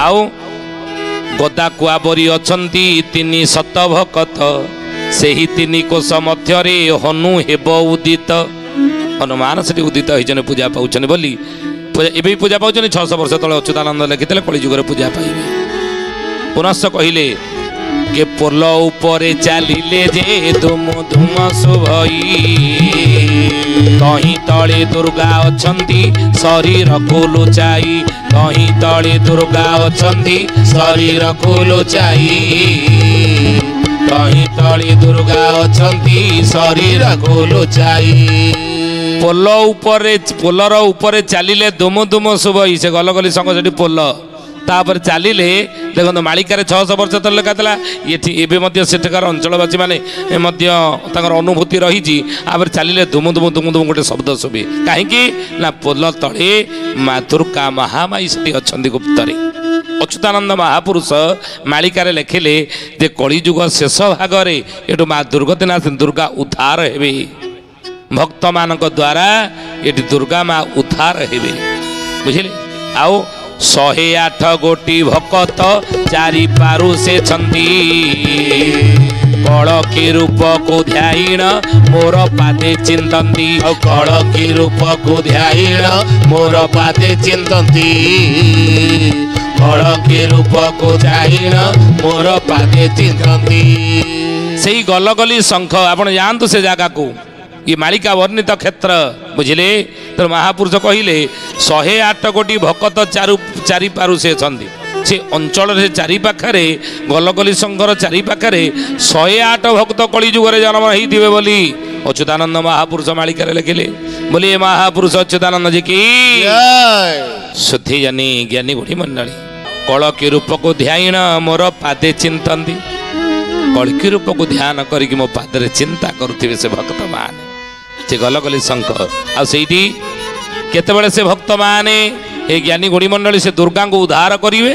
आउ गदा कुआबरी अछंती तिनी सत भकत सेही तिनी कोश मध्यरे हनु हेब उदित हनुमान से उदित होइछन पूजा पाउछन बोली एबे पूजा पाउछन 600 वर्ष तले अच्युतानंद लिखिते कली जुगर पूजा पाइबे पुनश्च कहिले के पोल उपरे चलिले जे धुम धुम शुभई कहीं तले दुर्गा अछंती शरीर को लुचाई कहीं तले दुर्गा अछंती शरीर को लुचाई कहीं तले दुर्गा अछंती शरीर को लुचाई पोलर उपरे चलिले दुम दुम शुभई से गल गली संग से पोल तापर चलिले देखो मालिकार 600 वर्ष तले लिखाला ये सेठकार अंचलवासी मैंने अनुभूति रही चलिले दुम दुम दुम दुम गोटे शब्द शुभे कहीं ना पोल तले माँ दुर्गा महामाई से अच्छा गुप्तरे अच्युतानंद महापुरुष मालिकार लिखिले जे कलिजुग शेष भागरे एटू माँ दुर्गतिनाथ दुर्गा उद्धार हेबे भक्त मान द्वारा ये दुर्गा माँ उद्धार हेबे बुझिले आओ 108 गोटी भकत चारि पारु से छंती कड़की रूप को ध्यान मोर पादे चिंतती कड़की रूप को ध्यान मोर पादे चिंतती कड़की रूप को ध्यान मोर पादे चिंतती से गलगली शंख आपण जानतु से जगह को ये मालिका वर्णित क्षेत्र बुझिले तो महापुरुष कहिले 108 कोटी भकत चारि पारु से से अंचल से चारि पाखरे गलगली संघर चारि पाखरे 108 भक्त कलिजुगर जन्म होइथिबे बोली अच्युतानंद महापुरुष मालिका लिखिले बोली महापुरुष अच्युतानंद जी की शुद्धि जानी ज्ञानी गुणी मंडली कलकी रूप को ध्यान मोर पादे चिंतती कलकी रूप को ध्यान करके मो पादरे चिंता करुथिबे से भक्त माने से गलगली शंख आईटी केतबेले से भक्त माने ए ज्ञानी गुणी मंडली से दुर्गा को उद्धार करिवे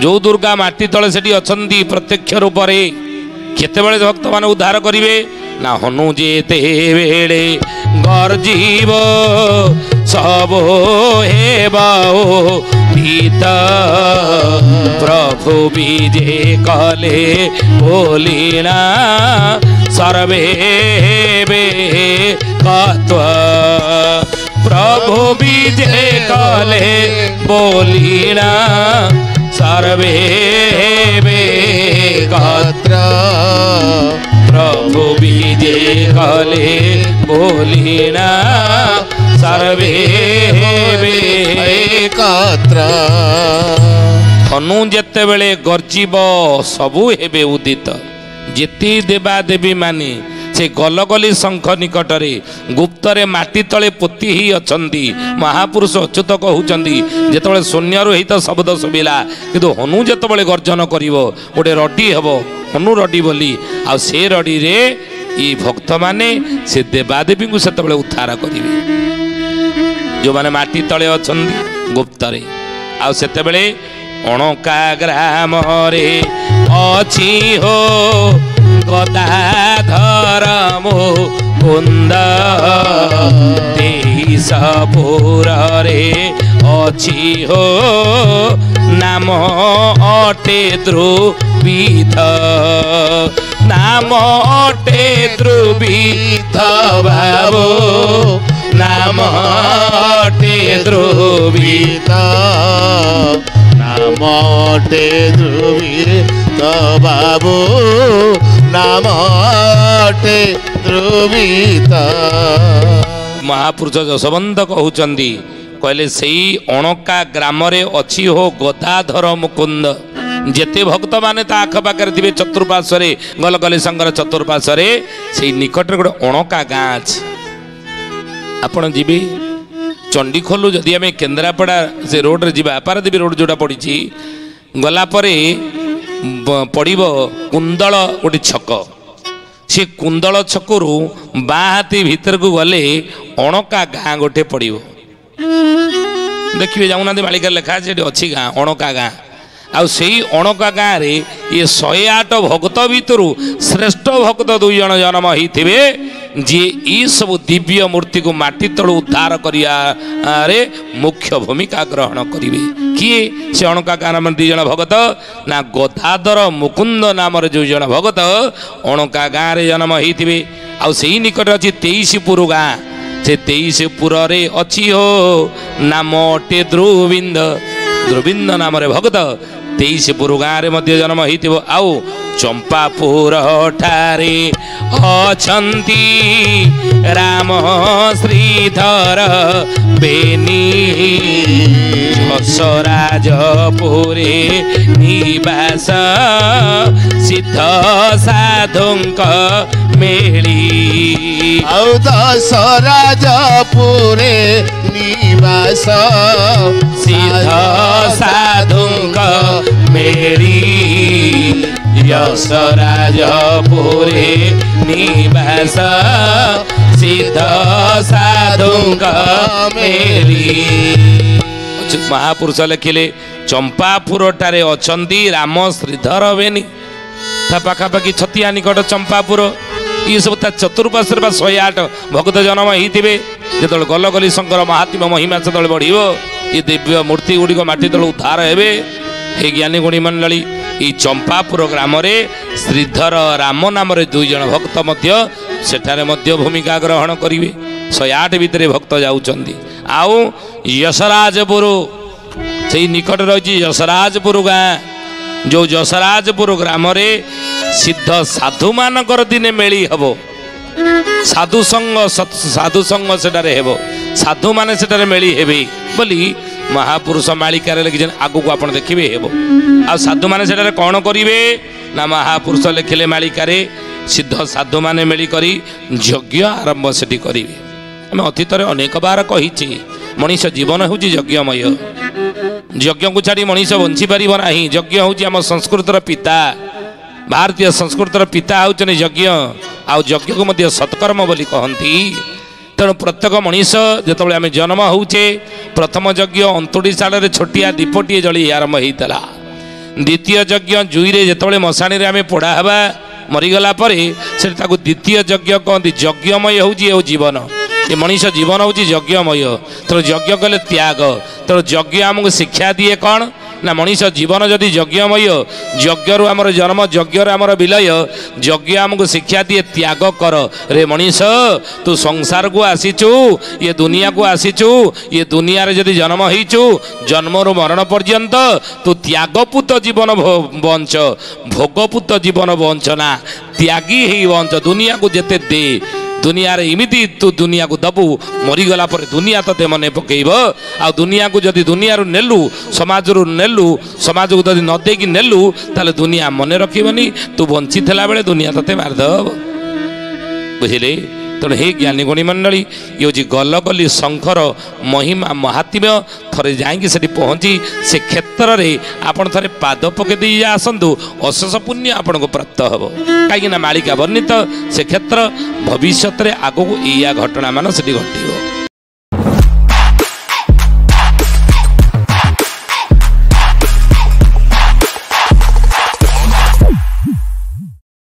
जो दुर्गा माटी तले सेठी अछंती प्रत्यक्ष रूप रे केतबेले भक्त माने उद्धार करिवे ना हनु जेते बेले गर्जीव सब हेबाओ भीत प्रभु विजे कले बोलिना सर्वे बे कत्व प्रभु विजे कले बोलिना सर्वे बे कत्र प्रभु विजे कले बोलिना सर्वे बे कत्र हनु जेते बेले गर्जीव सबु हेबे उदित जेती देवा देवी माने से गलगली शंख निकटरे गुप्तरे माटी तले पोती ही अछंती महापुरुष अच्युत कहउचंदी जेतबेले शून्यरु हित शब्द सुबिला किंतु हनु जेतबेले गर्जन करिवो गोटे रडी हेबो हनु रडी बोली आ से रडी रे ई भक्त माने से देवादेवी को सेतबेले उद्धार करिवे जो माने माटी तले अछंती गुप्तरे आ सेतबेले अणका ग्राम रे अछि हो गदाधर मुकुंद तेईसपुर रे अछि हो नाम अटे ध्रुविध नाम अटे ध्रुविध बाबो नाम अटे ध्रुविध नाम अटे ध्रुविध बाबू नाम अटे ध्रुविध महापुरुष जशवंत कहउचंदी कहले सेई अणका ग्राम रे अछि हो गदाधर मुकुंद जेते भक्त माने ता आख पाकर थिबे चतुर्पार्श्वरे गलगली संगर चतुर्पार्श्वरे सेई निकट रे गोटे अणका गाँ अछि आपण जीबे चंडीखोलू जदि आम केन्द्रापड़ा से रोड रे जीवा पारादीप रोड जोटा पड़ी गला परे पड़ब कुंदल गोटे छक से कुंदल छकरू बाँ हाथी भीतर को गले अणका गाँ गोटे पड़ब देखिए जाऊना मालिका लेखा अच्छी गाँ अणका गाँ ଆଉ ସେଇ ଅଣକା ଗାଁରେ ଏ 108 ଭକ୍ତ ଭିତରୁ ଶ୍ରେଷ୍ଠ ଭକ୍ତ 2 ଜଣ ଜନ୍ମ ହେଇଥିବେ ଯିଏ ଏଇ ସବୁ ଦିବ୍ୟ ମୂର୍ତ୍ତିକୁ ମାଟି ତଳୁ ଉଦ୍ଧାର କରିବାରେ ମୁଖ୍ୟ ଭୂମିକା ଗ୍ରହଣ କରିବେ। କିଏ ସେ ଅଣକା ଗାଁ ନାମରେ 2 ଜଣ ଭଗତ ନା ଗଦାଧର ମୁକୁନ୍ଦ ନାମରେ 2 ଜଣ ଭଗତ ଅଣକା ଗାଁରେ ଜନ୍ମ ହେଇଥିବେ। ଆଉ ସେଇ ନିକଟରେ ଅଛି 23ପୁର ଗାଁ। ସେ 23ପୁରରେ ଅଛି ହୋ ନାମ ଅଟେ ଧ୍ରୁବିନ୍ଦ ନାମରେ ଭଗତ 23ପୁର ଗାଁରେ ମଧ୍ୟ ଜନ୍ମ ହେଇଥିବ। ଆଉ ଚମ୍ପାପୁର ଠାରେ ଅଛନ୍ତି ରାମ ଶ୍ରୀଧର ବେନି ଯଶରାଜପୁରେ ନିବାସ ସିଦ୍ଧ ସାଧୁଙ୍କ ମେଳି। ଆଉ ଦଶରାଜପୁରେ ନିବାସ ସିଦ୍ଧ ସାଧୁଙ୍କ ମେଳି ଯଶରାଜପୁରେ ନିବାସ ସିଦ୍ଧ ସାଧୁଙ୍କ ମେଳି। ମହାପୁରୁଷ ଲେଖିଲେ ଚମ୍ପାପୁର ଠାରେ ଅଛନ୍ତି ରାମ ଶ୍ରୀଧର ବେନି। ତା ପାଖାପାଖି ଛତିଆ ନିକଟ ଚମ୍ପାପୁର ଇଏ ସବୁ ତା ଚତୁର୍ପାର୍ଶ୍ୱରେ ବା 108 ଭକ୍ତ ଜନ୍ମ ହେଇଥିବେ। ଯେତେବେଳେ ଗଲଗଲି ଶଙ୍କର ମହାତ୍ମ୍ୟ ମହିମା ସେତେବେଳେ ବଢ଼ିବ ଏ ଦିବ୍ୟ ମୂର୍ତ୍ତି ଗୁଡ଼ିକ ମାଟି ତଳୁ ଉଦ୍ଧାର ହେବେ। ହେ ଜ୍ଞାନୀ ଗୁଣୀ ମଣ୍ଡଳୀ ଏଇ ଚମ୍ପାପୁର ଗ୍ରାମରେ ଶ୍ରୀଧର ରାମ ନାମରେ 2 ଜଣ ଭକ୍ତ ମଧ୍ୟ ସେଠାରେ ମଧ୍ୟ ଭୂମିକା ଗ୍ରହଣ କରିବେ। 108 ଭିତରେ ଭକ୍ତ ଯାଉଛନ୍ତି। ଆଉ ଯଶରାଜପୁର ସେଇ ନିକଟରେ ରହିଛି ଯଶରାଜପୁର ଗାଁ। ଯେଉଁ ଯଶରାଜପୁର ଗ୍ରାମରେ ସିଦ୍ଧ ସାଧୁମାନଙ୍କର ଦିନେ ମେଳି ହେବ। ସାଧୁସଙ୍ଗ ସେଠାରେ ହେବ। ସାଧୁମାନେ ସେଠାରେ ମେଳି ହେବେ ବୋଲି ମହାପୁରୁଷ ମାଳିକାରେ ଲେଖିଛନ୍ତି। ଆଗକୁ ଆପଣ ଦେଖିବେ ହେବ। ଆଉ ସାଧୁମାନେ ସେଠାରେ କ'ଣ କରିବେ ନା ମହାପୁରୁଷ ଲେଖିଲେ ମାଳିକାରେ ସିଦ୍ଧ ସାଧୁମାନେ ମେଳି କରି ଯଜ୍ଞ ଆରମ୍ଭ ସେଠି କରିବେ। ଆମେ ଅତୀତରେ ଅନେକ ବାର କହିଛି ମଣିଷ ଜୀବନ ହେଉଛି ଯଜ୍ଞମୟ। ଯଜ୍ଞକୁ ଛାଡ଼ି ମଣିଷ ବଞ୍ଚିପାରିବ ନାହିଁ। ଯଜ୍ଞ ହେଉଛି ଆମ ସଂସ୍କୃତିର ପିତା। ଭାରତୀୟ ସଂସ୍କୃତିର ପିତା ହେଉଛନ୍ତି ଯଜ୍ଞ। ଆଉ ଯଜ୍ଞକୁ ମଧ୍ୟ ସତ୍କର୍ମ ବୋଲି କହନ୍ତି। ତେଣୁ ପ୍ରତ୍ୟେକ ମଣିଷ ଯେତେବେଳେ ଆମେ ଜନ୍ମ ହେଉଛେ ପ୍ରଥମ ଯଜ୍ଞ ଅନ୍ତୁଡ଼ିଶାଳରେ ଛୋଟିଆ ଦୀପଟିଏ ଜଳି ଆରମ୍ଭ ହେଇଥିଲା। ଦ୍ୱିତୀୟ ଯଜ୍ଞ ଜୁଇରେ ଯେତେବେଳେ ମଶାଣିରେ ଆମେ ପୋଡ଼ା ହେବା ମରିଗଲା ପରେ ସେଠି ତାକୁ ଦ୍ୱିତୀୟ ଯଜ୍ଞ କହନ୍ତି। ଯଜ୍ଞମୟ ହେଉଛି ଆଉ ଜୀବନ। ଏ ମଣିଷ ଜୀବନ ହେଉଛି ଯଜ୍ଞମୟ। ତେଣୁ ଯଜ୍ଞ କଲେ ତ୍ୟାଗ। ତେଣୁ ଯଜ୍ଞ ଆମକୁ ଶିକ୍ଷା ଦିଏ କ'ଣ ନା ମଣିଷ ଜୀବନ ଯଦି ଯଜ୍ଞମୟ, ଯଜ୍ଞରୁ ଆମର ଜନ୍ମ, ଯଜ୍ଞରେ ଆମର ବିଲୟ। ଯଜ୍ଞ ଆମକୁ ଶିକ୍ଷା ଦିଏ ତ୍ୟାଗ କର ରେ ମଣିଷ। ତୁ ସଂସାରକୁ ଆସିଛୁ, ଇଏ ଦୁନିଆକୁ ଆସିଛୁ। ଇଏ ଦୁନିଆରେ ଯଦି ଜନ୍ମ ହେଇଛୁ ଜନ୍ମରୁ ମରଣ ପର୍ଯ୍ୟନ୍ତ ତୁ ତ୍ୟାଗପୂତ ଜୀବନ ବଞ୍ଚ, ଭୋଗପୂତ ଜୀବନ ବଞ୍ଚ ନା। ତ୍ୟାଗୀ ହେଇ ବଞ୍ଚ। ଦୁନିଆକୁ ଯେତେ ଦେ, ଦୁନିଆରେ ଏମିତି ତୁ ଦୁନିଆକୁ ଦେବୁ ମରିଗଲା ପରେ ଦୁନିଆ ତତେ ମନେ ପକେଇବ। ଆଉ ଦୁନିଆକୁ ଯଦି ଦୁନିଆରୁ ନେଲୁ, ସମାଜରୁ ନେଲୁ, ସମାଜକୁ ଯଦି ନ ଦେଇକି ନେଲୁ ତାହେଲେ ଦୁନିଆ ମନେ ରଖିବନି। ତୁ ବଞ୍ଚିଥିଲା ବେଳେ ଦୁନିଆ ତତେ ମାରିଦେବ। ବୁଝିଲେ? ତେଣୁ ହେ ଜ୍ଞାନୀ ଗୁଣୀ ମଣ୍ଡଳୀ ଇଏ ହେଉଛି ଗଲଗଲି ଶଙ୍ଖର ମହିମା ମହାତ୍ମ୍ୟ। ଥରେ ଯାଇକି ସେଠି ପହଞ୍ଚି ସେ କ୍ଷେତ୍ରରେ ଆପଣ ଥରେ ପାଦ ପକେଇ ଦେଇ ଆସନ୍ତୁ, ଅଶେଷ ପୁଣ୍ୟ ଆପଣଙ୍କୁ ପ୍ରାପ୍ତ ହେବ। କାହିଁକିନା ମାଳିକା ବର୍ଣ୍ଣିତ ସେ କ୍ଷେତ୍ର ଭବିଷ୍ୟତରେ ଆଗକୁ ଏଇଆ ଘଟଣା ମାନ ସେଠି ଘଟିବ।